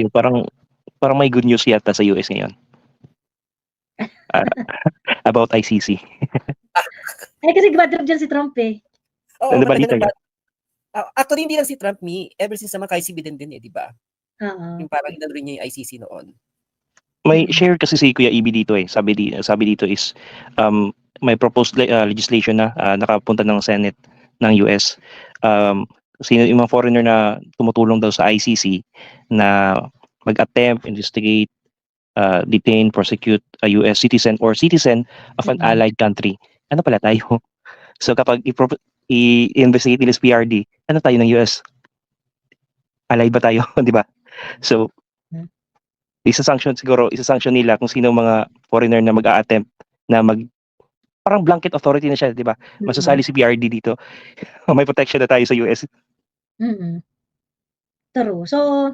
Yung parang may good news yata sa US ngayon. About ICC. Kasi bad trip dyan si Trump eh. Oo, Ano balita niyo? Actually, hindi lang si Trump, ever since naman kay si Biden din di ba? Oo. Yung parang inano rin niya yung ICC noon. May share kasi si Kuya EB dito eh. Sabi dito is may proposed legislation na nakapunta ng Senate ng US. Sino yung mga foreigner na tumutulong daw sa ICC na mag-attempt, investigate, detain, prosecute a US citizen or citizen of an allied country. Ano pala tayo? So kapag i-investigate nila sa PRD, ano tayo ng US? Allied ba tayo? Di ba? So isa-sanction nila kung sino mga foreigner na mag-a-attempt na parang blanket authority na siya, di ba? Masasali si PRD dito. May protection na tayo sa US. True. So,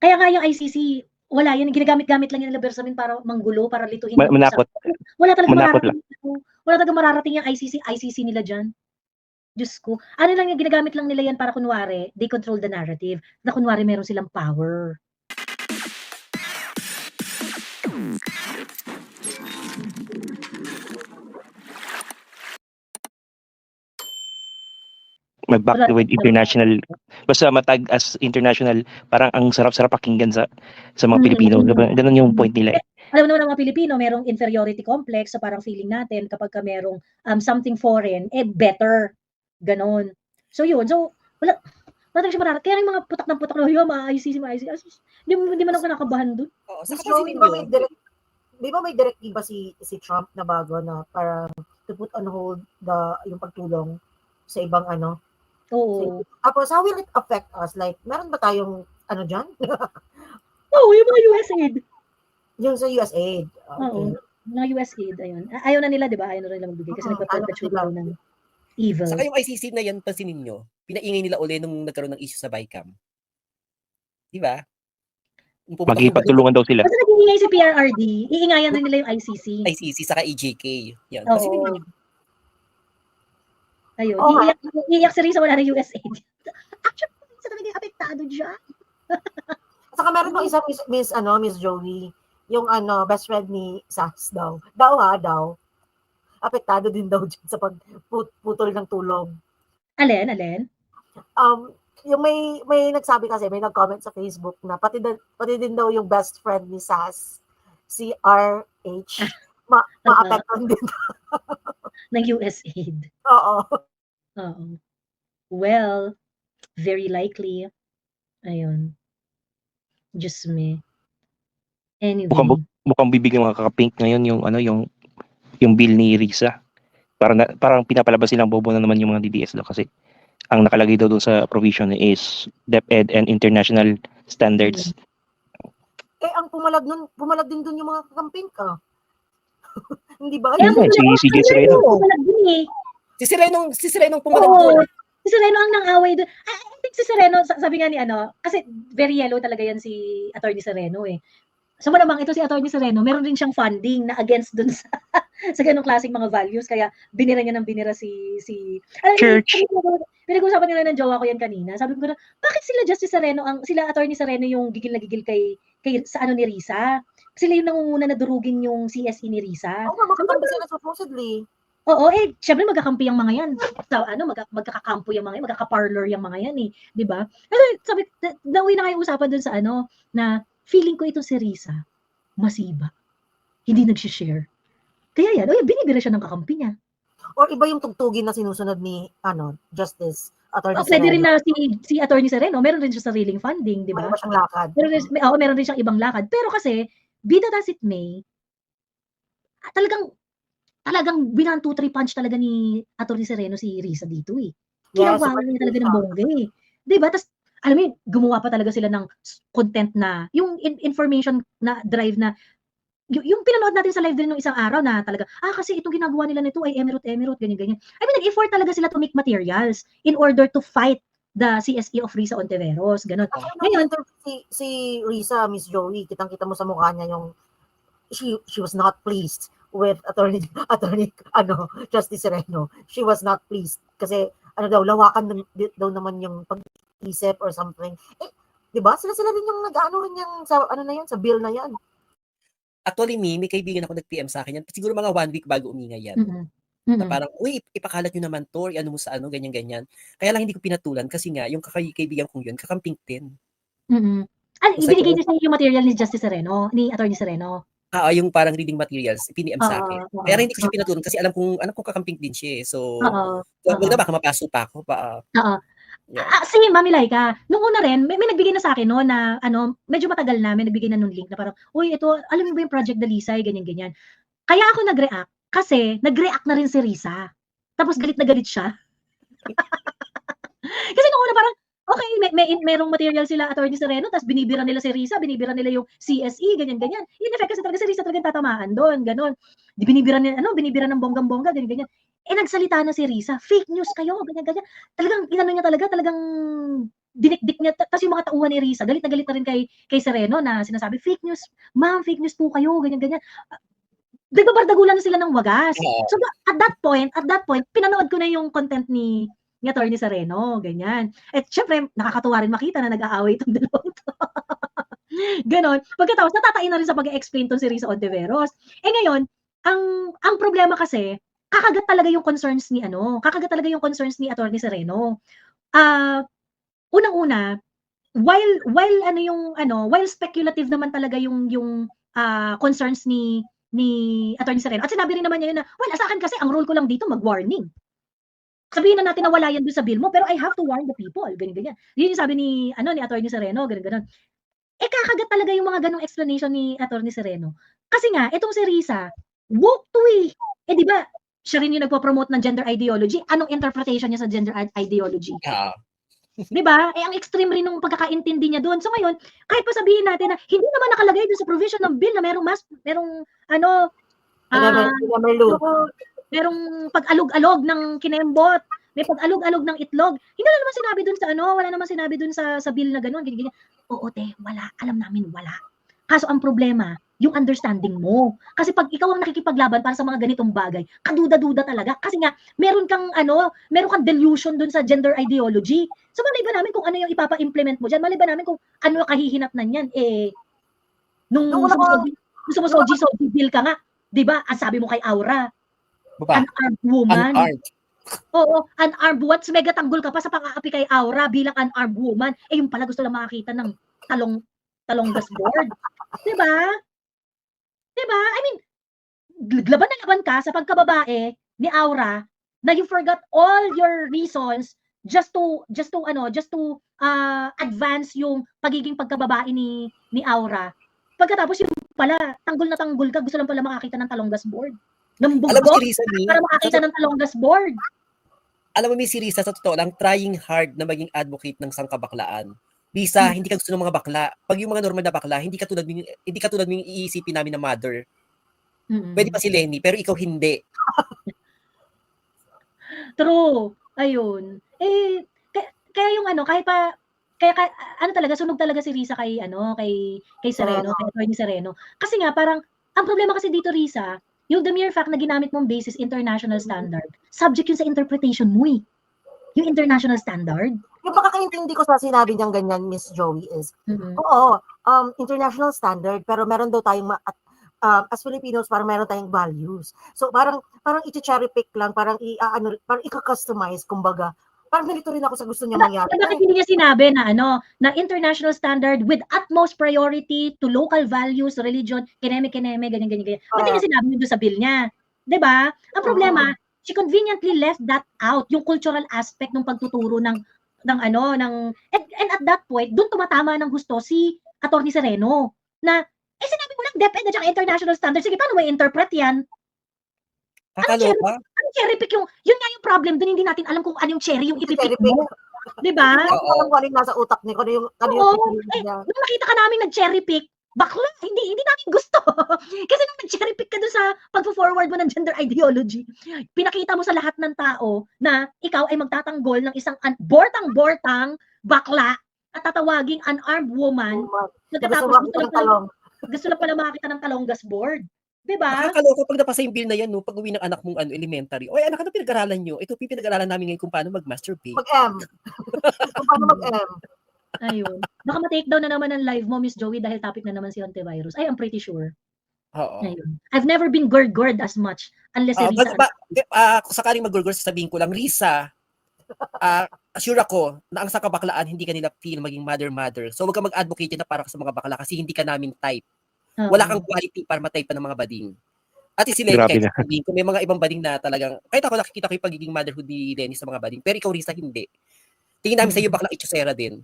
kaya nga yung ICC, wala yan. Ginagamit-gamit lang yung Bersamin para manggulo, para lituhin. Manakot. Wala talagang Manakot mararating yung ICC nila dyan. Diyos ko. Ano lang yung ginagamit lang nila yan para kunwari, they control the narrative. Na kunwari meron silang power. Mag-back with international, basta matag as international, parang ang sarap-sarap pakinggan sa mga Pilipino. Ganun yung point nila eh. Alam naman ng mga Pilipino, merong inferiority complex, so parang feeling natin kapag ka merong something foreign, better. Ganon. So yun, so wala siya mararating. Kaya yung mga putak ng putak na yun, ma-ICC. Hindi man ako kinakabahan dun. Di ba may direktiba si Trump na bago na parang to put on hold yung pagtulong sa ibang Oo. Tapos, how will it affect us? Like, meron ba tayong dyan? Oo, yung mga USAID. Yung sa USAID. Okay. Oo, mga USAID, ayun. Ayaw na nila, di ba? Ayaw na nila magbigay kasi nagpa-perpetuate daw ng evil. Saka yung ICC na yan, pansinin nyo, pinaingay nila uli nung nagkaroon ng issue sa BICAM. Di ba? Magkipagtulungan daw sila. Kasi nag-iingay si PRRD, iingayan rin nila yung ICC. ICC, saka EJK. Yan. Pansinin nyo. Ayun, iiyak si Risa, wala na USAID. Actually, Risa talaga yung apektado dyan. Saka meron pang isa, Miss Joey, yung best friend ni Sass daw. Daw. Apektado din daw dyan sa pagputol ng tulong. Alin? Yung may nagsabi kasi, may nag-comment sa Facebook na pati din daw yung best friend ni Sass, si RH, ma-apektan din. Ng USAID. Oo. Well, very likely. Ayun. Just me. Anyway. Mukhang bibigyan mga kakapink ngayon yung bill ni Risa. Parang pinapalabas silang bobo na naman yung mga DDS daw kasi ang nakalagay daw doon sa provision is DepEd and international standards. Ang pumalag din doon yung mga kakamping ka. Hindi ba? Si Sireno. Si Sireno pumalag doon. Si Sireno ang nang-away doon. I think si Sireno, sabi nga ni kasi very yellow talaga yan si Attorney Sireno eh. So malamang ito si Attorney Sireno, meron rin siyang funding na against dun sa ganung klaseng mga values, kaya binira niya si Church. Pinag-usapan nila ng jowa ko yan kanina. Sabi ko na, bakit sila Attorney Sireno yung gigil na gigil kay sa ni Risa? Sila yung nangunguna na durugin yung CSE ni Risa. Oo, makakampi sila supposedly. Oo, syempre magkakampi yung mga yan. Magkakakampo yung mga yan, magkakaparlor yung mga yan eh, 'di ba? Kasi sabi, nauwi na kayo usapan dun sa na feeling ko ito si Risa, masiba. Hindi nag-share. Kaya yan, binibira siya ng kakampi niya. Or iba yung tugtugin na sinusunod ni Justice Attorney Sereno. Pwede rin na si Attorney Sereno, meron rin siya sariling funding, 'di ba? Meron siyang lakad. Meron rin siyang ibang lakad. Pero kasi bida as it may, talagang binan 2-3 punch talaga ni Attorney Sereno si Risa dito eh. Kinawawa niya talaga ng bongga eh. 'Di ba? Tas alam mo, gumawa pa talaga sila ng content na yung information na drive na yung pinanood natin sa live din nung isang araw na talaga, kasi itong ginagawa nila nito ay emirate, ganyan. I mean, nag-effort talaga sila to make materials in order to fight the CSE of Risa Ontiveros, ganun. Ngayon, si Risa, Miss Joey, kitang-kita mo sa mukha niya yung she was not pleased with Attorney Justice Sereno. She was not pleased kasi lawakan daw naman yung pag-isip or something. 'Di ba? Sila rin yung nag-aano rin yung sa ano na yan, sa bill na yan. Actually, may kaibigan ako nag-PM sa akin yan. Siguro mga 1 week bago umingay yan. Mm. Na Mm. parang, uy, ipakalat nyo naman to, ano mo sa ano, ganyan-ganyan. Kaya lang hindi ko pinatulan kasi nga, yung kaibigan kong yun, kakamping din. Mm. Ano, Basta ibinigay yun. niya sa'yo yung material ni Justice Sereno, ni Attorney Sereno? Yung parang reading materials, piniem sa akin. Oo, Pero hindi ko siya oo. pinatulan kasi alam kong kakamping din siya eh. So, Oo, wag oo. na baka mapaso pa ako. Oo. Yeah. Si Mami Laika, nung una rin, may nagbigay na sa akin no na ano, medyo matagal na, may nagbigay na nung link na parang, uy, ito, alam mo ba yung Project Dalisay, ganyan-ganyan. Kaya ako nag-react, kasi nag-react na rin si Risa. Tapos galit na galit siya. Kasi nung una parang, okay, merong material sila Attorney Sereno, tapos binibira nila si Risa, binibira nila yung CSE, ganyan-ganyan. In effect, kasi talaga si Risa talagang tatamaan doon, ganon. Binibira ng bonggang-bongga, ganyan-ganyan. Nagsalita na si Risa, fake news kayo, ganyan-ganyan. Talagang, inano niya talagang dinikdik niya. Tapos yung mga tauhan ni Risa, galit na rin kay Sereno na sinasabi, fake news, ma'am, fake news po kayo, ganyan-ganyan. Nagbabardagulan na sila ng wagas. So, at that point, pinanood ko na yung content ni Attorney Sereno, ganyan. At syempre, nakakatuwa rin makita na nag-aaway itong dalawang to. Ganon. Pagkatapos, natatain na rin sa pag-explain to si Risa Ontiveros. Ngayon, ang problema kasi, kakagat talaga yung concerns ni Attorney Sereno. Unang-una, while speculative naman talaga yung concerns ni Attorney Sereno. At sinabi rin naman niya yun na, well, sa akin kasi ang role ko lang dito mag-warning. Sabihin na natin na wala yan doon sa bill mo, pero I have to warn the people, ganyan-ganyan. Yun yung sabi ni Attorney Sereno, ganyan-ganyan. Kakagat talaga yung mga ganong explanation ni Attorney Sereno. Kasi nga, itong si Risa, woke to di ba, siya rin yung nagpo-promote ng gender ideology. Anong interpretation niya sa gender ideology? Di ba? Ang extreme rin ng pagkakaintindi niya doon. So ngayon, kahit pa sabihin natin na hindi naman nakalagay doon sa provision ng bill na merong pag-alog-alog ng kinembot, may pag-alog-alog ng itlog. Hindi na naman sinabi doon sa wala naman sinabi doon sa bill na gano'n, ganyan. Oo, wala. Alam namin wala. Kaso ang problema, yung understanding mo. Kasi pag ikaw ang nakikipaglaban para sa mga ganitong bagay, kaduda-duda talaga. Kasi nga, meron kang delusion doon sa gender ideology. So malay ba namin kung ano yung ipapa-implement mo dyan? Malay ba namin kung ano kahihinatnan yan? Nung sumusoji bill ka nga, di ba? Ang sabi mo kay Aura, unarmed woman. Oo, unarmed woman. Mega tanggol ka pa sa pang-aapi kay Aura bilang unarmed woman. Yung pala gusto lang makakita ng talonggas board. Diba? I mean, laban na laban ka sa pagkababae ni Aura na you forgot all your reasons just to advance yung pagiging pagkababae ni Aura. Pagkatapos yung pala, tanggol na tanggol ka, gusto lang pala makakita ng talonggas board. Ng bugbog, para makakita ng talonggas board. Alam mo, si Risa, sa totoo lang, trying hard na maging advocate ng sangkabaklaan. Risa, hindi ka gusto ng mga bakla. Pag yung mga normal na bakla, hindi katulad mo yung iisipin namin na mother. Pwede pa si Lenny, pero ikaw hindi. True. Ayun. Kaya yung talaga, sunog talaga si Risa kay Sereno, kay Attorney Sereno. Kasi nga, parang, ang problema kasi dito, Risa, yung the mere fact na ginamit mong basis international standard, subject yun sa interpretation mo Yung international standard. Yung pagkakaintindi ko sa sinabi niyang ganyan, Miss Joey, is, international standard, pero meron daw tayong, as Filipinos, parang meron tayong values. So, parang i-cherry pick lang, parang i-customize, kumbaga. Parang nalito rin ako sa gusto niya mangyari. Bakit hindi niya sinabi na international standard with utmost priority to local values, religion, kineme, ganyan. Ba't niya sinabi doon sa bill niya? Diba? Ang problema, she conveniently left that out, yung cultural aspect ng pagtuturo and at that point, doon tumatama ng gusto si Attorney Sereno na, sinabi mo lang DepEd at international standard, sige, paano mo i-interpret yan? Kakaloka? Ang cherry pick yun nga yung problem doon, hindi natin alam kung anong cherry yung ipipick mo. Diba? Alam ko yung nasa utak niya, nung nakita ka namin nag-cherry pick, bakla, hindi namin gusto. Kasi nung nag-cherry pick ka doon sa pag-forward mo ng gender ideology, pinakita mo sa lahat ng tao na ikaw ay magtatanggol ng isang bortang bakla at tatawaging unarmed woman. Nagkatapos gusto lang pala makakita ng talonggas board. Diba? Nakakaloka pag napasa yung bill na yan, pag uwi ng anak mong elementary. Oy, anak, ano pinag-aralan nyo? Ito pinag-aralan namin ngayon kung paano mag-masturbate. Mag-M. Kung paano mag-M. Ayun. Baka ma-takedown na naman ang live mo, Miss Joey, dahil topic na naman si antivirus. Ay, I'm pretty sure. Oo. Ayun. I've never been gorgored as much unless si Risa. Kung sakaling mag-gurgurs, sabihin ko lang, Risa, assure ako na ang sa kabaklaan, hindi ka nila feel maging mother. So, huwag ka mag-advocate na para sa mga bakla kasi hindi ka namin type. Wala kang quality para ma-type pa ng mga bading. At sila Grabe kahit na. sabihin ko, may mga ibang bading na talagang, kahit ako nakikita ko yung pagiging motherhood ni Lenny sa mga bading, pero ikaw, Risa, hindi. Tingin namin sa iyo, bakla itusera din.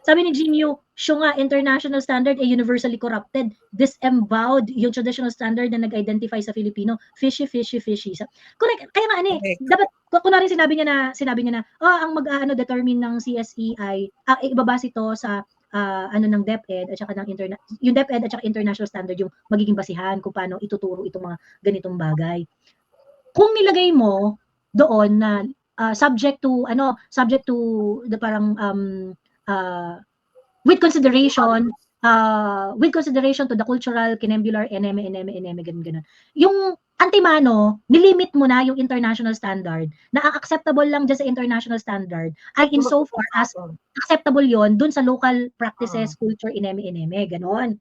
Sabi ni Jinyu, siya nga, international standard ay universally corrupted. Disemboweled yung traditional standard na nag-identify sa Filipino. Fishy. Correct. Kaya nga, dapat, kunwari sinabi niya na, ang determine ng CSE ay, ibabase ito sa, ng DepEd at saka yung DepEd at saka international standard yung magiging basihan kung paano ituturo itong mga ganitong bagay. Kung nilagay mo doon na, subject to the parang, with consideration to the cultural, kinembular, eneme, ganun. Yung antimano, nilimit mo na yung international standard na ang acceptable lang dyan sa international standard ay insofar as acceptable yon dun sa local practices, culture, eneme, ganon.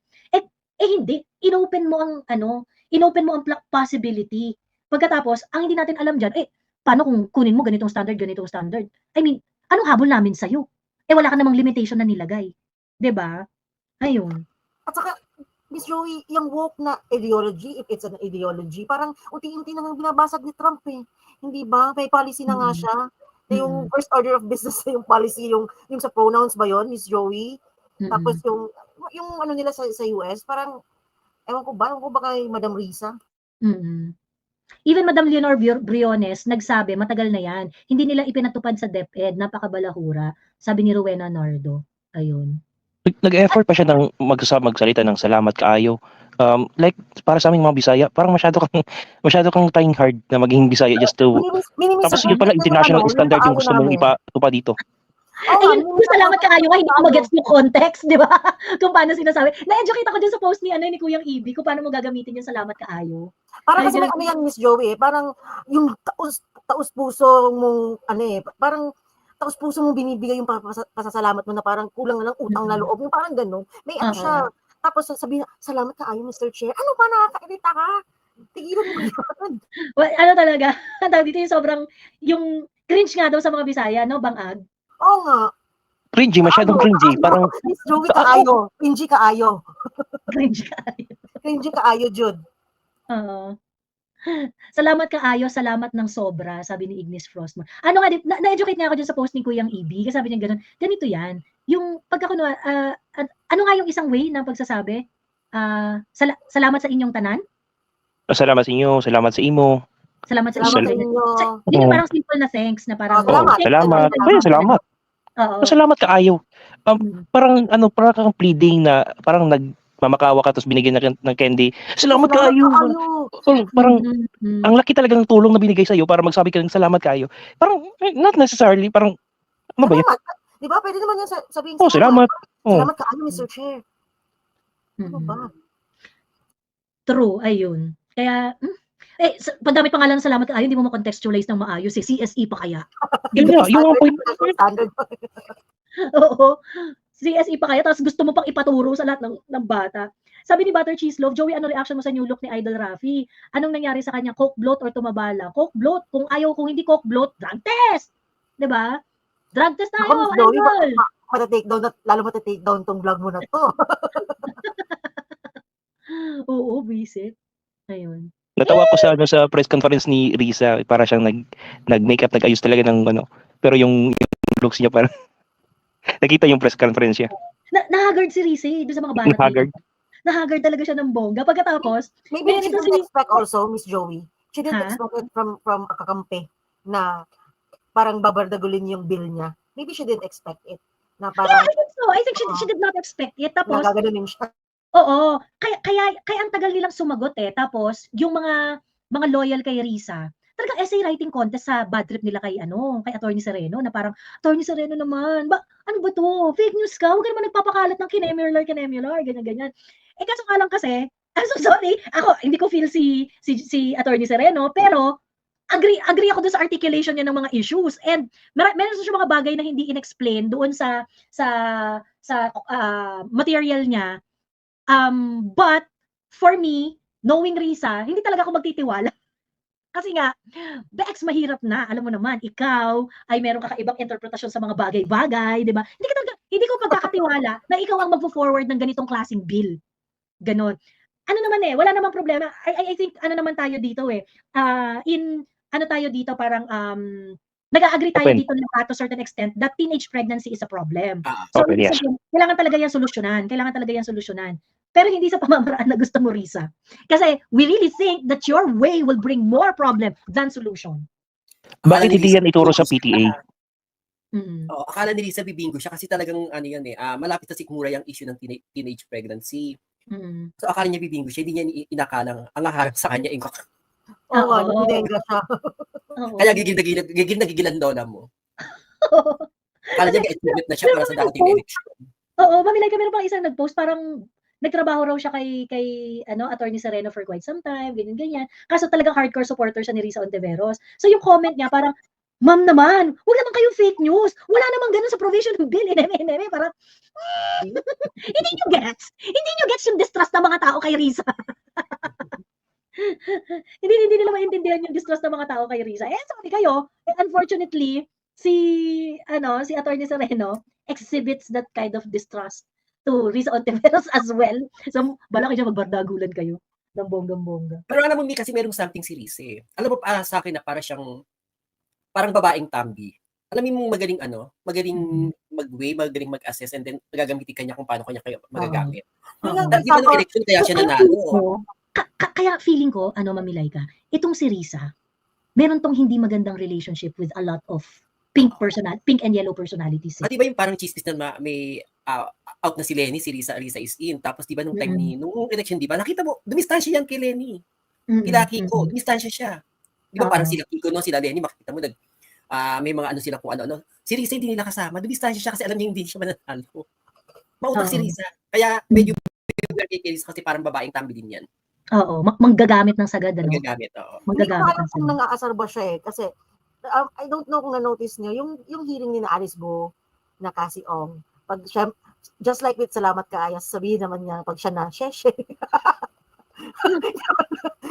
Hindi. Inopen mo ang possibility. Pagkatapos, ang hindi natin alam dyan, paano kung kunin mo ganitong standard? I mean, anong habol namin sa'yo? Wala ka namang limitation na nilagay. 'Di ba? Ayun. At saka, Miss Joey, yung woke na ideology, if it's an ideology, parang unti-unti na binabasag ni Trump eh. Hindi ba? May policy na nga siya. Na yung first order of business na yung policy, yung sa pronouns ba yon, Miss Joey? Tapos yung ano nila sa US, parang, ewan ko ba kay Madam Risa? Even Madam Leonor Briones, nagsabi, matagal na yan, hindi nila ipinatupad sa DepEd, napakabalahura, sabi ni Rowena Nardo. Ayun. Nag-effort pa siya ng magsalita ng salamat kaayo. Like, para sa aming mga Bisaya, parang masyado kang trying hard na maging Bisaya just to... Tapos yun pala, international standard yung gusto mong ipatupad dito. Ayun, salamat kaayo ka, hindi ko magets yung context, di ba? Kung paano sinasabi. Na-educate ako din sa post ni Kuyang Ibi, kung paano mo gagamitin yung salamat kaayo. Parang kasi may yan, Miss Joey, parang yung taus-puso mong, parang taus-puso mong binibigay yung pasasalamat mo na parang kulang na lang utang na loob, yung parang gano'n. May siya. Tapos sabihin, salamat kaayo, Mr. Chair. Ano ba, nakakairita ka? Tigilan mo yun. Well, talaga, dito yung sobrang, yung cringe nga daw sa mga Bisaya, no, Bangag? Oo nga. Cringy, masyadong cringy. Parang... Miss Joey kaayo. Cringy kaayo. Cringy kaayo, Jude. Oo. Salamat kaayo, salamat ng sobra, sabi ni Ignis Frostmore. Ano nga, na-educate nga ako dyan sa post ni Kuyang Ibi, kasi sabi niya gano'n, ganito yan. Yung pagkakunwa, ano nga yung isang way ng pagsasabi? Salamat sa inyong tanan? Salamat sa inyo, salamat sa imo. Salamat sa inyo. Hindi parang simple na thanks na parang salamat. Salamat. Salamat kaayo. Parang kang pleading na parang nagmamakawa ka tapos binigyan ng candy. Salamat kaayo. Parang ang laki talaga ng tulong na binigay sa iyo para magsabi ka ng salamat kaayo. Parang not necessarily parang ano ba 'yun? Di ba? Pwede naman yan sabihin salamat. Salamat kaayo, Mr. Chair. Ano ba? True, ayun. Kaya padami pa nga lang salamat kaayo, hindi mo ma-contextualize ng maayos CSE pa kaya. Yung point. Oo. CSE pa kaya, tapos gusto mo pang ipaturo sa lahat ng bata. Sabi ni Butter Cheese Love, Joey, ano reaction mo sa new look ni Idol Rafi? Anong nangyari sa kanya? Coke bloat or tumabala? Coke bloat. Kung hindi Coke bloat, drug test! Diba? Drug test tayo, Idol! Lalo mata-take down tong vlog mo na to. Oo, visit. Ayun. Natawa ko sa press conference ni Risa, para siyang nag-makeup, nag-ayos talaga ng pero yung looks niya parang nakita yung press conference niya. Na-haggard si Risa doon sa mga banat. Na-haggard talaga siya ng bongga. Pagkatapos, maybe she didn't expect also, Miss Joey. She didn't expect it from a kakampi na parang babardagulin yung bill niya. Maybe she didn't expect it. Na parang, I think so. I think she did not expect it. Tapos, nagaganunin siya. Oo. Kaya ang tagal nilang sumagot Tapos, yung mga loyal kay Risa, talagang essay writing contest sa bad trip nila kay Attorney Sereno, na parang, Attorney Sereno naman, ano ba to? Fake news ka? Huwag ka naman nagpapakalat ng kinemular, ganyan. Kaso nga lang kasi, I'm so sorry, ako, hindi ko feel si Attorney Sereno, pero, agree ako doon sa articulation niya ng mga issues, and meron siya mga bagay na hindi inexplain doon sa material niya. But for me, knowing Risa, hindi talaga ako magtitiwala. Kasi nga, Bex, mahirap na. Alam mo naman, ikaw ay meron kakaibang interpretasyon sa mga bagay-bagay, di ba? Hindi ko pagkakatiwala na ikaw ang magpo-forward ng ganitong klaseng bill. Ganon. Ano naman wala namang problema. I think, ano naman tayo dito tayo dito parang, nag-a-agree tayo dito na to a certain extent that teenage pregnancy is a problem. So, yes. kailangan talaga yan solusyonan. Pero hindi sa pamamaraan na gusto mo, Risa. Kasi we really think that your way will bring more problem than solution. Bakit hindi yan ituro sa PTA? Akala ni Risa bibingo siya kasi talagang malapit na sikmura yung issue ng teenage pregnancy. So akala niya bibingo siya, hindi niya inakalang ang haharap sa kanya ingkok. Binenga siya. Kaya gigilan lola mo. Akala niya ga-admit na siya para sa dating election. Oo, Mamilay, meron pang isang nag-post, parang nagtrabaho raw siya kay Attorney Sereno for quite some time, ganyan. Kaso talagang hardcore supporter siya ni Risa Ontiveros. So yung comment niya parang, ma'am naman, huwag naman kayong fake news. Wala naman ganun sa provision ng bill. Parang, hindi nyo gets yung distrust ng mga tao kay Risa. hindi nila maintindihan yung distrust ng mga tao kay Risa. Sorry kayo. Unfortunately, si Attorney Sereno exhibits that kind of distrust to Risa Ontiveros as well. So, balaki siya magbardagulan kayo ng bonggang-bongga. Pero alam mo, Mi, kasi merong something si Risa. Alam mo, sa akin na parang babaeng tambi. Alam mo, magaling mag-weigh, magaling mag-assess, and then magagamitin kanya kung paano kanya magagamit. Di ba ng election kaya siya nanalo? Kaya feeling ko, Mamilay ka, itong si Risa, meron tong hindi magandang relationship with a lot of pink and yellow personalities. Di ba yung parang chismis na may out na si Lenny, si Risa is in. Tapos di ba nung time nung election, di ba, nakita mo, dumistansya yan kay Lenny. Kila Kiko, dumistansya siya. Di ba parang sila Kiko, sila Lenny, makikita mo, may mga sila kung ano. Si Risa hindi nila kasama, dumistansya siya kasi alam niya hindi siya mananalo. Mautak si Risa. Kaya medyo kay Risa kasi parang babaeng tambi din yan. Oo, manggagamit ng sagad, ano? Manggagamit, oo. Hindi ko alam kung nangaasar ba siya kasi I don't know kung na-notice niyo, yung hearing ni na Alice Go na kasi pag siya, just like with Salamat Kaaya, sabihin naman niya, pag siya na, sheshe.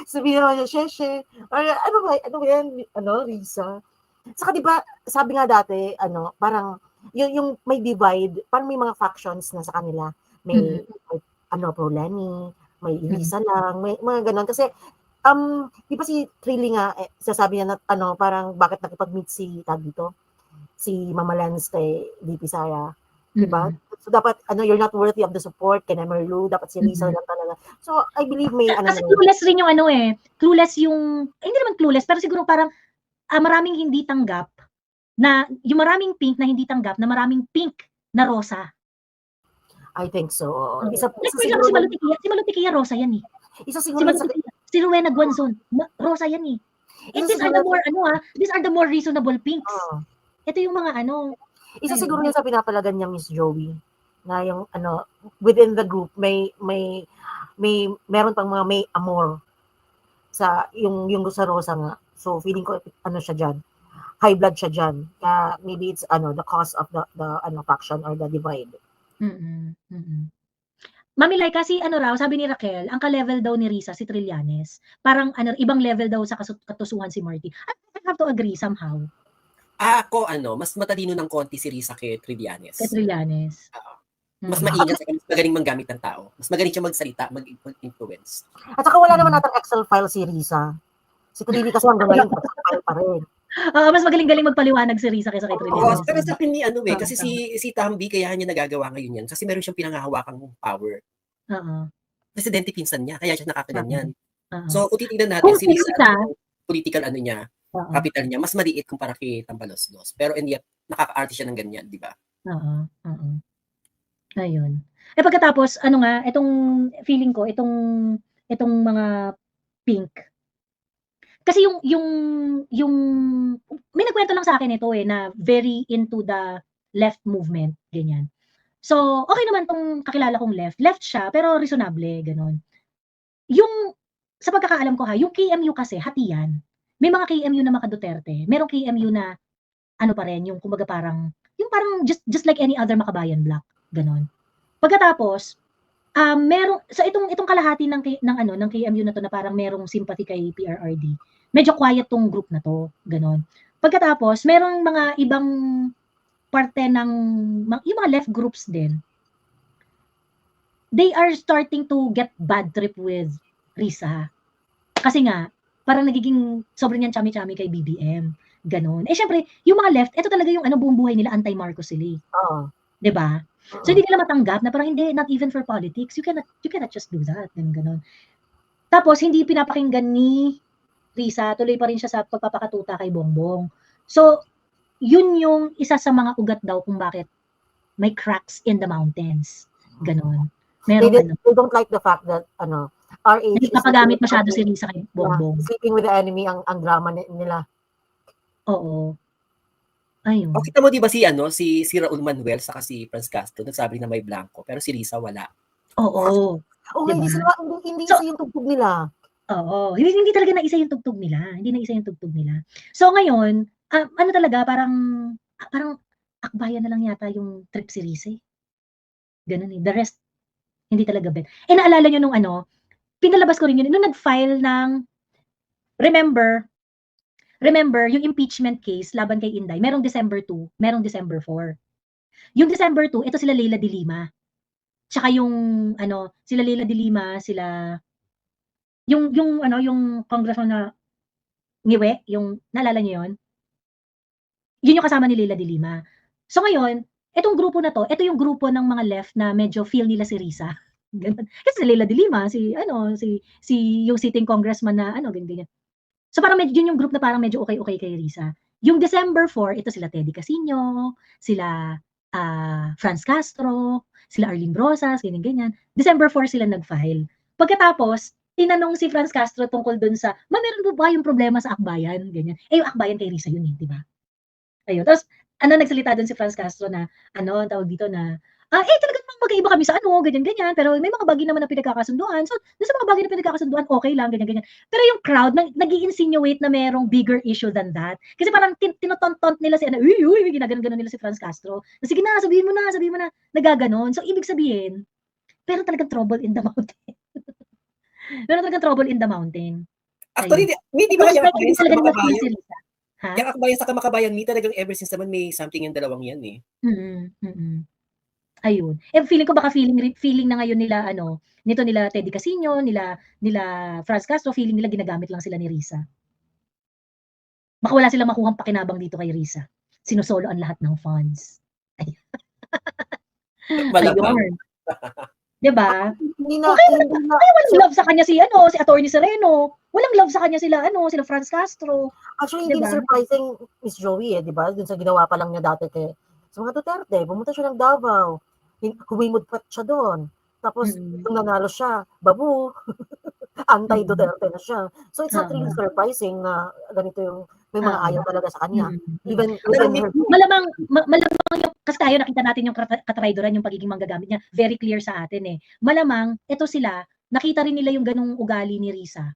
Sabihin naman niya, sheshe. Ano ba yan, Risa? Saka diba, sabi nga dati, parang, yung may divide, parang may mga factions na sa kanila. May pro Lenny, may Risa lang, may mga ganon. Kasi, di ba si Trilly nga, sasabi niya na, parang bakit nakipag-meet si Mama Lance kay VP Sara. Diba? So, dapat, you're not worthy of the support, kay Nemerlu, dapat si Risa lang talaga. So, I believe may, kasi clueless rin yung clueless yung, hindi naman clueless, pero siguro parang, maraming hindi tanggap, yung maraming pink na hindi tanggap, na maraming pink na rosa. I think so. Isa siguro si Malutikia rosa yan eh. Isa siguro si Rowena Guanzon, rosa yan eh. And these are the more reasonable pinks. Ito yung mga Isa siguro yun sa pinapalagan niya, Miss Joey, na yung within the group may meron pang mga may amor sa yung sa rosa nga. So feeling ko siya diyan. High blood siya diyan. Maybe it's the cause of the faction or the divide. Mamilay, kasi raw, sabi ni Raquel, ang ka-level daw ni Risa si Trillanes. Parang ibang level daw sa katusuhan si Marty. I have to agree somehow. Ako, mas matalino ng konti si Risa kay Trillanes. Mas maingat, mas magaling manggamit ng tao. Mas magaling siya magsalita, mag-influence. At saka wala naman natang Excel file si Risa. Si Trilly kasi hanggang ngayon, Excel file pa rin. Mas magaling-galing magpaliwanag si Risa kaysa kay Trillanes. Pero sa akin kasi si Tambi, kaya niya nagagawa ngayon yan. Kasi meron siyang pinangahawakang power. Presidente pinsan niya, kaya siya nakakaganyan. So, kung titignan natin si Risa, political capital niya, mas maliit kumpara kay Tambaloslos. Pero and yet, nakaka-arte siya ng ganyan, di ba? Ayun. Pagkatapos, itong feeling ko, itong mga pink. Kasi yung may nagkwento lang sa akin ito na very into the left movement, ganyan. So, okay naman tong kakilala kong left siya, pero reasonable, ganon. Yung, sa pagkakaalam ko yung KMU kasi, hati yan. may mga KMU na maka-Duterte, merong KMU na ano pa rin, yung kumbaga parang just like any other Makabayan block, gano'n. Pagkatapos, merong sa itong kalahati ng KMU na 'to na parang merong sympathy kay PRRD, medyo quiet 'tong group na 'to, gano'n. Pagkatapos merong mga ibang parte ng yung mga left groups din, they are starting to get bad trip with Risa. Kasi nga, parang nagiging sobrang yan chami-chami kay BBM, gano'n. Eh, siyempre, yung mga left, ito talaga yung buong buhay nila anti-Marcos sila, Oo. 'di ba? So hindi nila matanggap na parang hindi, not even for politics, you cannot just do that, gano'n. Tapos hindi pinapakinggan ni Risa, tuloy pa rin siya sa pagpapakatuta kay Bongbong. So, yun yung isa sa mga ugat daw kung bakit may cracks in the mountains, gano'n. Merong They don't like the fact that RH nagpapagamit masyado si Risa kay Bongbong. sleeping with the enemy ang drama nila. Oo. Ayun. O kita mo 'di ba si Raul Manuel saka si Franz Castro nagsabi na may blanco pero si Risa wala. Oo. Oo, Diba? hindi So, isa yung tugtog nila. Oo, hindi talaga naisa yung tugtog nila, hindi naisa yung tugtog nila. So ngayon, ano talaga parang akbayan na lang yata yung trip si Risa, gano'n eh. The rest, hindi talaga bet. Eh, naalala niyo nung pinalabas ko rin yun nung nag-file ng remember yung impeachment case laban kay Inday, merong December 2, merong December 4. Yung December 2, ito sila Leila de Lima. Tsaka yung sila Leila de Lima, sila yung congressman na Ngiwe, yung naalala niyo yun? Yun yung kasama ni Leila de Lima. So ngayon, etong grupo na 'to, ito yung grupo ng mga left na medyo feel nila si Risa, gano'n. Kasi si Leila de Lima, si yung sitting congressman na ganyan. So parang medyo yun yung group na parang medyo okay kay Risa. Yung December 4, ito sila Teddy Casino, sila Franz Castro, sila Arlene Brosas, ganyan. December 4 sila nag-file. Pagkatapos, tinanong si Franz Castro tungkol dun sa, meron po ba yung problema sa akbayan? Ganyan. Eh, yung akbayan kay Risa yun eh, di ba? Ayun. Tapos, nagsalita dun si Franz Castro na, tawag dito na, talagang magkaiba kami sa ganyan. Pero may mga bagay naman na pinagkakasunduan. So, dun sa mga bagay na pinagkakasunduan, okay lang, ganyan. Pero yung crowd, nag-i-insinuate na merong bigger issue than that. Kasi parang tinotontot nila si uy, ginaganon nila si Franz Castro. Sige na, sabihin mo na, nagaganon. So, ibig sabihin, meron talagang trouble in the mountain. Meron talagang trouble in the mountain. Actually, di ba yung akbayan sa Makabayan? Ha? Yung akbayan sa Makabayan, talagang ever since naman may something yung dalawang yan eh. Ayun. Eh, feeling ko baka feeling na ngayon nila nito nila Teddy Casino, nila Franz Castro, feeling nila ginagamit lang sila ni Risa. Baka wala silang makuhang pakinabang dito kay Risa. Sinusolo ang lahat ng funds. Ayun. 'Di ba? Walang love sa kanya si Attorney Sereno. Walang love sa kanya sila Franz Castro. Actually, hindi surprising, Miss Joey, di ba? Dun sa ginawa pa lang niya dati sa mga Duterte, pumunta siya ng Davao. Humimod pa siya doon. Tapos, nung nanalo siya, babu, anti-Duterte na siya. So, it's not really surprising na ganito yung may mga ayaw talaga sa kanya. Even malamang yung, kasi tayo nakita natin yung katraidoran, yung pagiging manggagamit niya, very clear sa atin eh. Malamang, ito sila, nakita rin nila yung ganung ugali ni Risa.